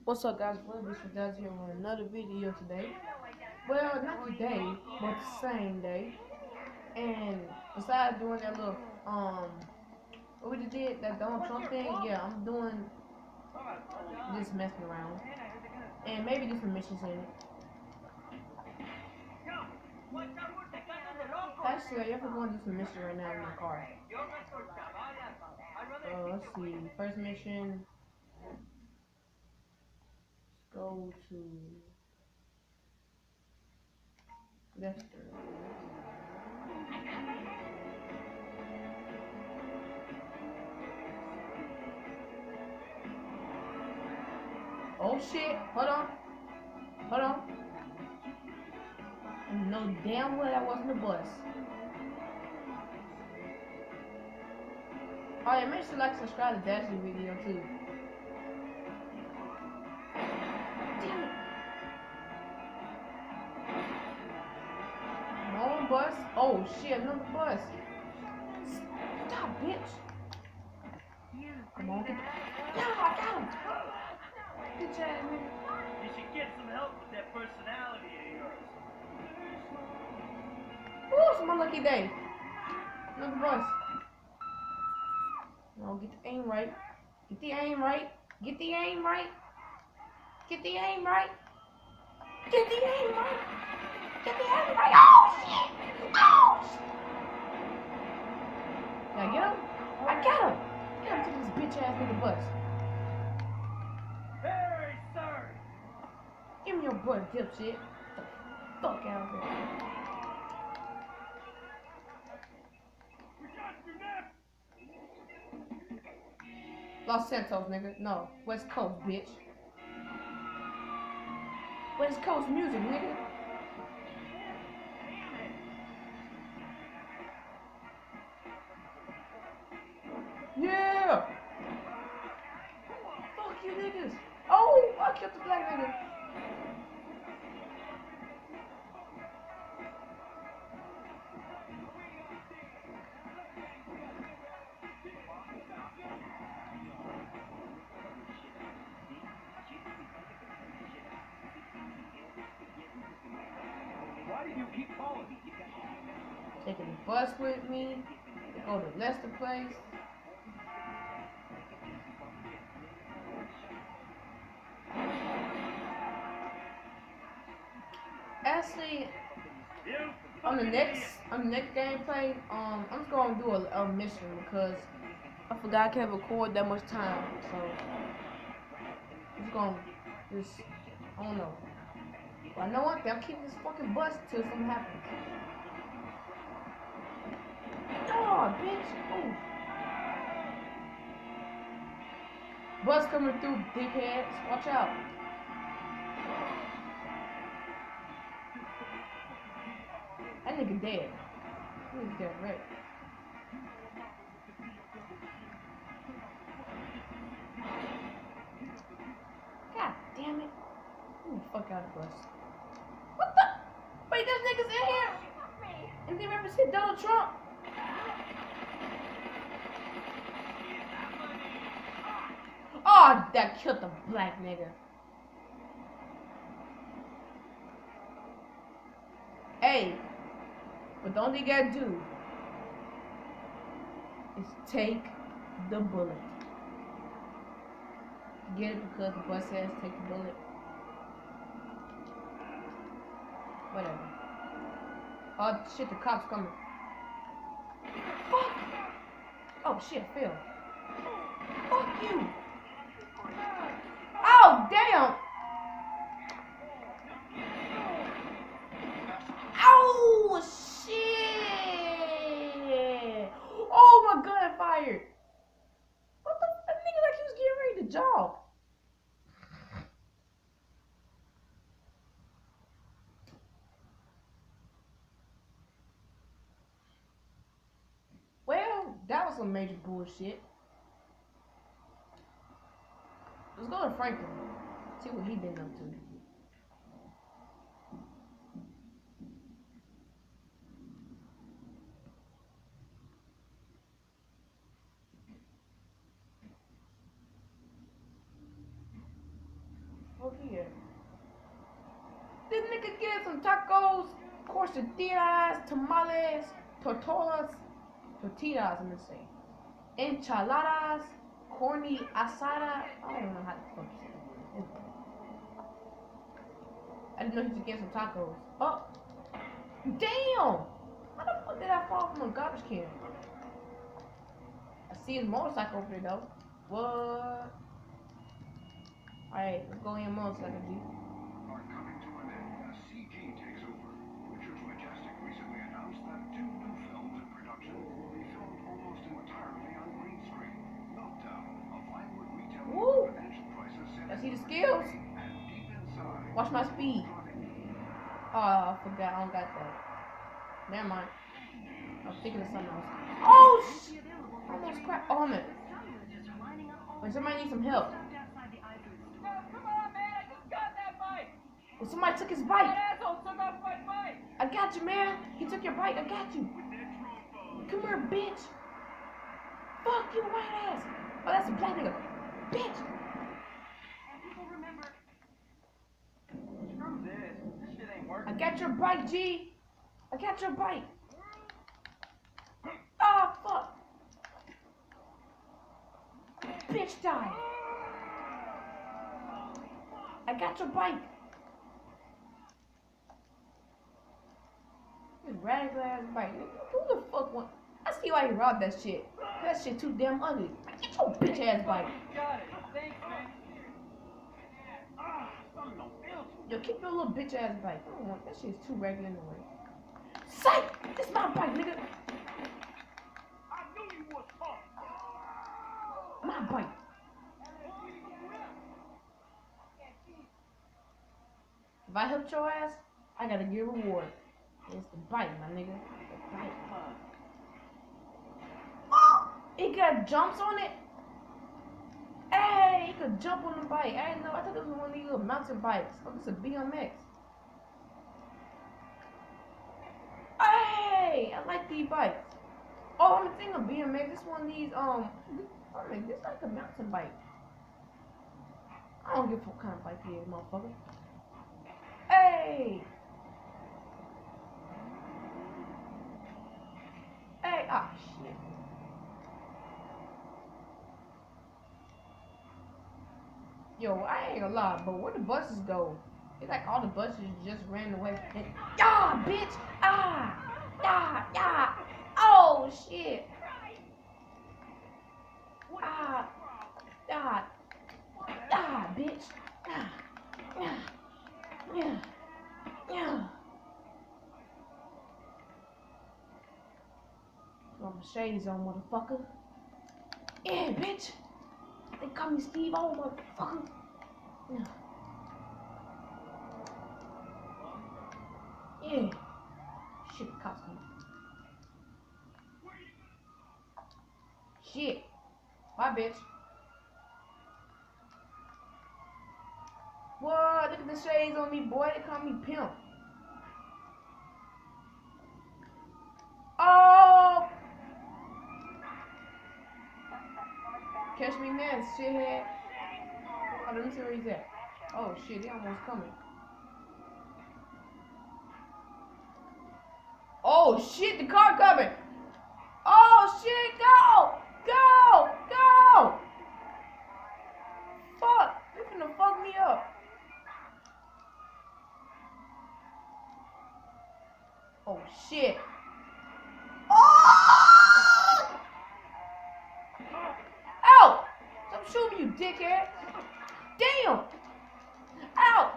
What's up, guys? This is Daz here with another video today. Well, not today, but the same day. And besides doing that little what we just did, that Donald Trump thing, yeah, I'm doing just messing around, and maybe do some missions in it. Actually, I definitely going to do some missions right now in my car. Let's see. First mission. Let's go to Lester. Oh shit! Hold on. Hold on. I know damn well that wasn't a bus. Oh yeah, make sure to like, subscribe to Dashley video too. Damn it. Come on, bus. Oh shit, another bus. Stop, bitch. Come on, get. No, I got him. Bitch ass nigga. You should get some help with that personality of yours. Ooh, it's my lucky day. Another bus. No, get the aim right. Get the aim right. Get the aim right. Get the aim right. Get the aim right. Get the aim right. Oh shit! Oh shit! Did I get him? I got him! Get him to this bitch ass nigga bus. Very sorry. Give me your butt, dipshit. Get the fuck out of here. Los Santos, nigga. No, West Coast, bitch. West Coast music, nigga. Yeah! Fuck you niggas! Oh! I killed the black nigga! Why do you keep calling? Taking the bus with me. Go to Lester Place. Actually, on the next gameplay, I'm just gonna do a mission because I forgot I can't record that much time, so I'm just gonna I don't know. But I know one thing, I'm keeping this fucking bus till something happens. Oh, bitch! Oh. Bus coming through, dickheads. Watch out. That nigga dead. He's dead, right? God damn it. Get the fuck out of the bus. What the? Wait, there's niggas in here? And they represent Donald Trump? Oh, that killed the black nigga. Hey, but the only thing you gotta do is take the bullet. Get it because the bus says take the bullet. Whatever. Oh shit, the cops coming. Fuck! Oh shit, I fell. Fuck you! Oh damn! Oh shit! Oh my gun fired! What the fuck? Nigga like he was getting ready to jog. Well, that was some major bullshit. Let's go to Franklin. See what he been up to. get some tacos, quesadillas, tamales, tortillas, I'm gonna say, enchiladas, corny asada. I don't know how to fuck say it. I didn't know he was getting some tacos. Oh, damn! How the fuck did I fall from a garbage can? I see his motorcycle over there though. What? Alright, let's go in your motorcycle, G. Are coming to an end as CG takes over. Pictures Majestic recently announced that 2 new films in production will be filmed almost entirely on green screen. Meltdown, a violent retail Woo! financial crisis. I see the skills. And deep inside. Watch my speed. Oh, I forgot. I don't got that. Never mind. I was thinking of something else. Oh, shit! Almost crap. Oh, man. Wait, somebody needs some help. Well, somebody took his bike. I got you, man. He took your bike. I got you. Come here, bitch. Fuck you, white ass. Oh, that's a black nigga. Bitch. Screw this. This shit ain't working. I got your bike, G. I got your bike. Oh, fuck. Bitch die. I got your bike. This radical ass bike. Who the fuck want? I see why he robbed that shit. That shit too damn ugly. Get your bitch ass bike. Got it. Thanks, man. Something don't feel too. Yo, keep your little bitch ass bike. I don't want that shit's too regular anyway. Psych! This my bike, nigga. I knew you was tough. My bike. If I helped your ass, I gotta get a reward. It's the bike, my nigga. The bike. Oh! It got jumps on it. Hey, you could jump on the bike. I didn't know. I thought it was one of these little mountain bikes. Oh, it's a BMX. Hey, I like these bikes. Oh, I'm thinking of BMX. This one of these, I mean, this like a mountain bike. I don't give a what kind of bike it is, motherfucker. Hey! Hey, ah, shit. Yo, I ain't gonna lie, but where the buses go? It's like all the buses just ran away. Ah, bitch! Ah! Ah! Ah! Oh, shit! Ah! Ah! Ah, bitch! Ah! Yeah! Yeah! Yeah! Got my shades on, motherfucker. Yeah, bitch! They call me Steve O, motherfucker. Yeah. Yeah. Shit, the cops coming. Shit. Bye, bitch. Whoa, look at the shades on me, boy. They call me pimp. Oh! Catch me, man, shithead. Oh, let me see where he's at. Oh, shit, he almost coming. Oh, shit, the car coming. Oh, shit, go! Go! Go! Fuck! You finna fuck me up. Oh, shit. Oh! Ow! Stop shooting me, you dickhead. Damn! Ow!